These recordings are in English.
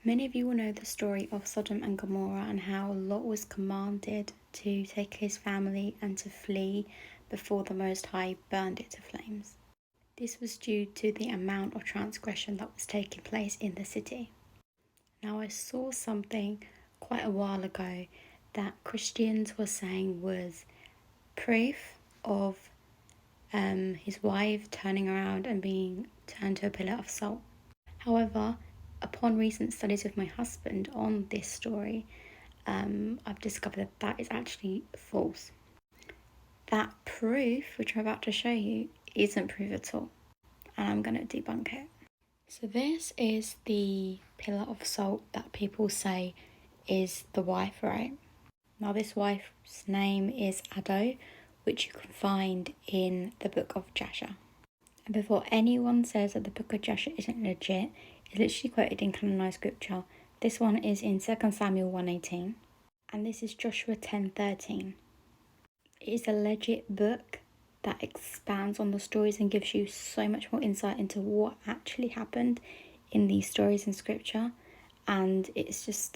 Many of you will know the story of Sodom and Gomorrah and how Lot was commanded to take his family and to flee before the Most High burned it to flames. This was due to the amount of transgression that was taking place in the city. Now, I saw something quite a while ago that Christians were saying was proof of his wife turning around and being turned to a pillar of salt. However, upon recent studies with my husband on this story, I've discovered that that is actually false. That proof, which I'm about to show you, isn't proof at all, and I'm going to debunk it. So this is the pillar of salt that people say is the wife, right? Now this wife's name is Addo, which you can find in the book of Jasher. And before anyone says that the book of Jasher isn't legit, it's literally quoted in canonized scripture. This one is in 2 Samuel 1:18, and this is Joshua 10:13. It is a legit book that expands on the stories and gives you so much more insight into what actually happened in these stories in scripture, and it's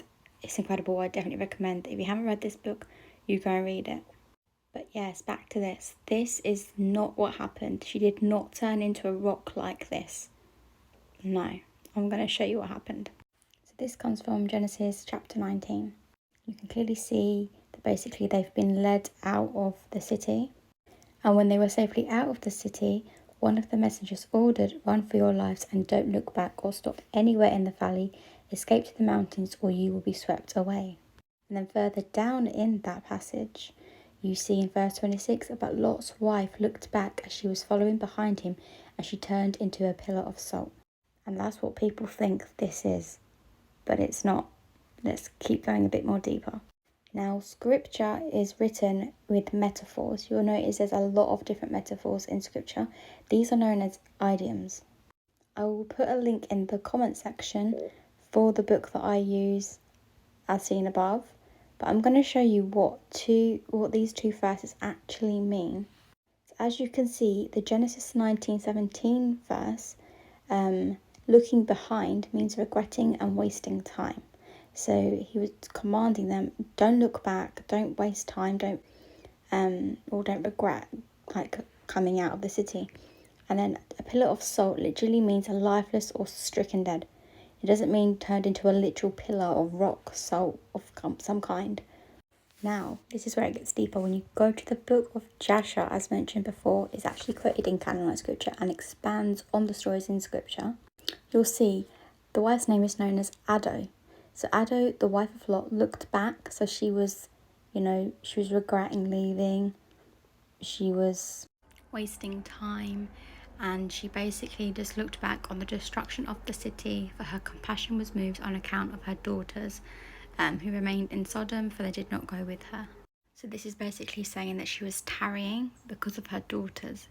incredible. I definitely recommend that if you haven't read this book, you go and read it. But yes, back to this. This is not what happened. She did not turn into a rock like this. No, I'm going to show you what happened. So this comes from Genesis chapter 19. You can clearly see that basically they've been led out of the city. And when they were safely out of the city, one of the messengers ordered, "Run for your lives and don't look back or stop anywhere in the valley. Escape to the mountains or you will be swept away." And then further down in that passage, you see in verse 26 about Lot's wife looked back as she was following behind him and she turned into a pillar of salt. And that's what people think this is, but it's not. Let's keep going a bit more deeper. Now, scripture is written with metaphors. You'll notice there's a lot of different metaphors in scripture. These are known as idioms. I will put a link in the comment section for the book that I use as seen above, but I'm going to show you what these two verses actually mean. So as you can see, the Genesis 19:17 verse, looking behind means regretting and wasting time. So he was commanding them, don't look back, don't waste time, don't regret coming out of the city. And then a pillar of salt literally means a lifeless or stricken dead. It doesn't mean turned into a literal pillar of rock, salt of some kind. Now, this is where it gets deeper. When you go to the book of Jasher, as mentioned before, is actually quoted in canonized scripture and expands on the stories in scripture. You'll see the wife's name is known as Addo. So Addo, the wife of Lot, looked back. So she was regretting leaving. She was wasting time. And she basically just looked back on the destruction of the city, for her compassion was moved on account of her daughters, who remained in Sodom, for they did not go with her. So this is basically saying that she was tarrying because of her daughters,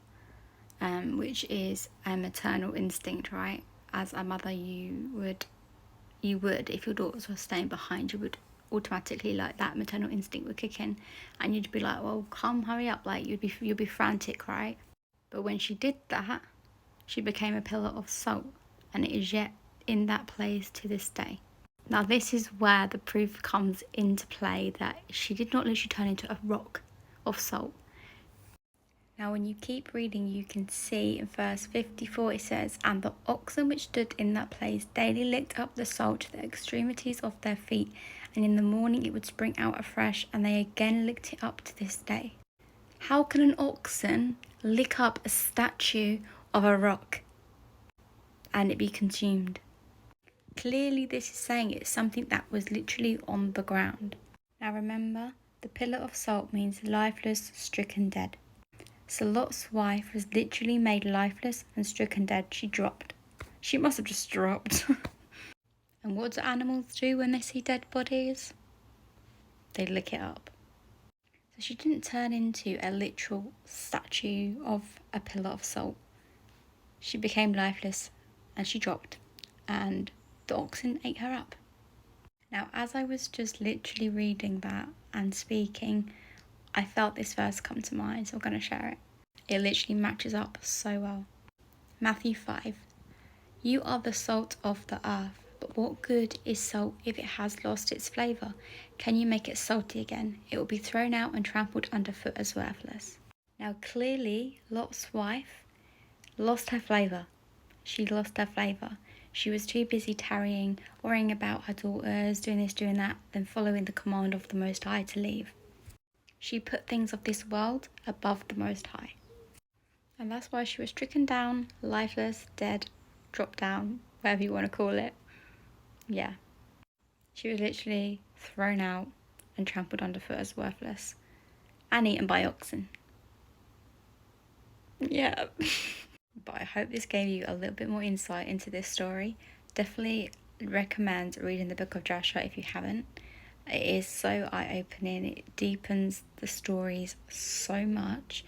which is a maternal instinct, right? As a mother, you would, if your daughters were staying behind, you would automatically, like, that maternal instinct would kick in, and you'd be like, well, come, hurry up, like, you'd be frantic, right? But when she did that, she became a pillar of salt, and it is yet in that place to this day. Now, this is where the proof comes into play that she did not literally turn into a rock of salt. Now, when you keep reading, you can see in verse 54 it says, "And the oxen which stood in that place daily licked up the salt to the extremities of their feet, and in the morning it would spring out afresh, and they again licked it up to this day." How can an oxen lick up a statue of a rock and it be consumed? Clearly this is saying it's something that was literally on the ground. Now remember, the pillar of salt means lifeless, stricken dead. So Lot's wife was literally made lifeless and stricken dead. She dropped. She must have just dropped. And what do animals do when they see dead bodies? They lick it up. So she didn't turn into a literal statue of a pillar of salt. She became lifeless and she dropped, and the oxen ate her up. Now, as I was just literally reading that and speaking, I felt this verse come to mind, so I'm going to share it. It literally matches up so well. Matthew 5. "You are the salt of the earth, But what good is salt if it has lost its flavour? Can you make it salty again? It will be thrown out and trampled underfoot as worthless. Now clearly, Lot's wife lost her flavour. She lost her flavour. She was too busy tarrying, worrying about her daughters, doing this, doing that, than following the command of the Most High to leave. She put things of this world above the Most High. And that's why she was stricken down, lifeless, dead, dropped down, whatever you want to call it. Yeah. She was literally thrown out and trampled underfoot as worthless. And eaten by oxen. Yeah. But I hope this gave you a little bit more insight into this story. Definitely recommend reading the book of Joshua if you haven't. It is so eye-opening. It deepens the stories so much.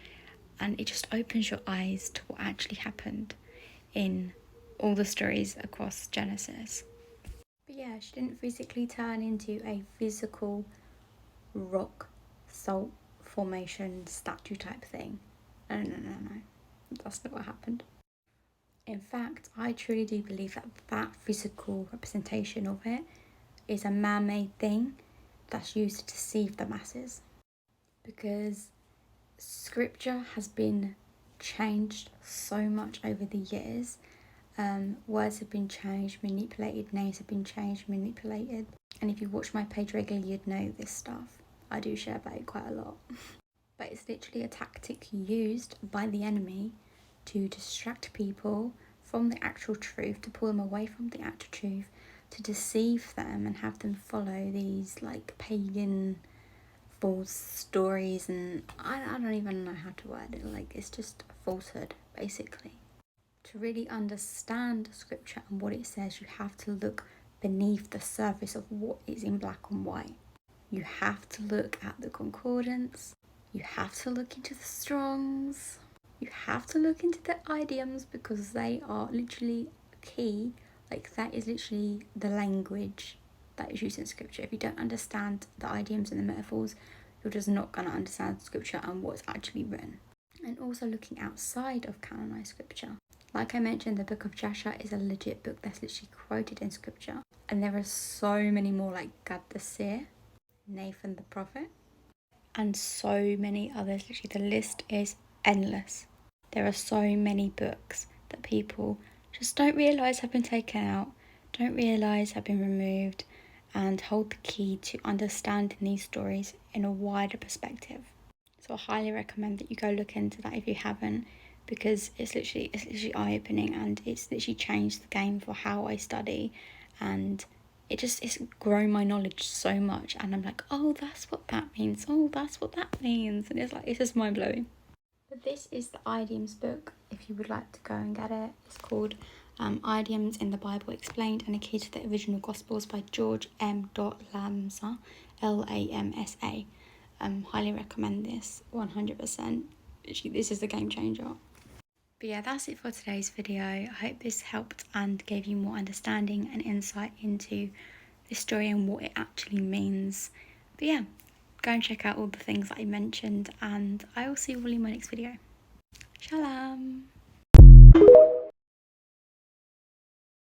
And it just opens your eyes to what actually happened in all the stories across Genesis. But yeah, she didn't physically turn into a physical rock salt formation statue type thing. No. That's not what happened. In fact, I truly do believe that that physical representation of it is a man-made thing that's used to deceive the masses. Because scripture has been changed so much over the years. Words have been changed, manipulated, names have been changed, manipulated. And if you watch my page regularly, you'd know this stuff. I do share about it quite a lot. But it's literally a tactic used by the enemy to distract people from the actual truth, to pull them away from the actual truth, to deceive them and have them follow these like pagan false stories, and I don't even know how to word it. Like, it's just a falsehood, basically. To really understand scripture and what it says, you have to look beneath the surface of what is in black and white. You have to look at the concordance. You have to look into the Strongs. You have to look into the idioms, because they are literally key. Like, that is literally the language that is used in scripture. If you don't understand the idioms and the metaphors, you're just not going to understand scripture and what's actually written. And also looking outside of canonized scripture. Like I mentioned, the book of Joshua is a legit book that's literally quoted in scripture. And there are so many more, like Gad the seer, Nathan the prophet, and so many others. Literally, the list is endless. There are so many books that people just don't realise have been taken out, don't realise have been removed, and hold the key to understanding these stories in a wider perspective. So I highly recommend that you go look into that if you haven't, because it's literally eye-opening, and it's literally changed the game for how I study, and it's grown my knowledge so much. And I'm like, oh, that's what that means. Oh, that's what that means. And it's just mind-blowing. But this is the Idioms book, if you would like to go and get it. It's called Idioms in the Bible Explained and a Key to the Original Gospels by George M. Lamsa, Lamsa. Highly recommend this, 100%. This is a game changer. But yeah, that's it for today's video. I hope this helped and gave you more understanding and insight into this story and what it actually means. But yeah, go and check out all the things that I mentioned, and I will see you all in my next video. Shalom!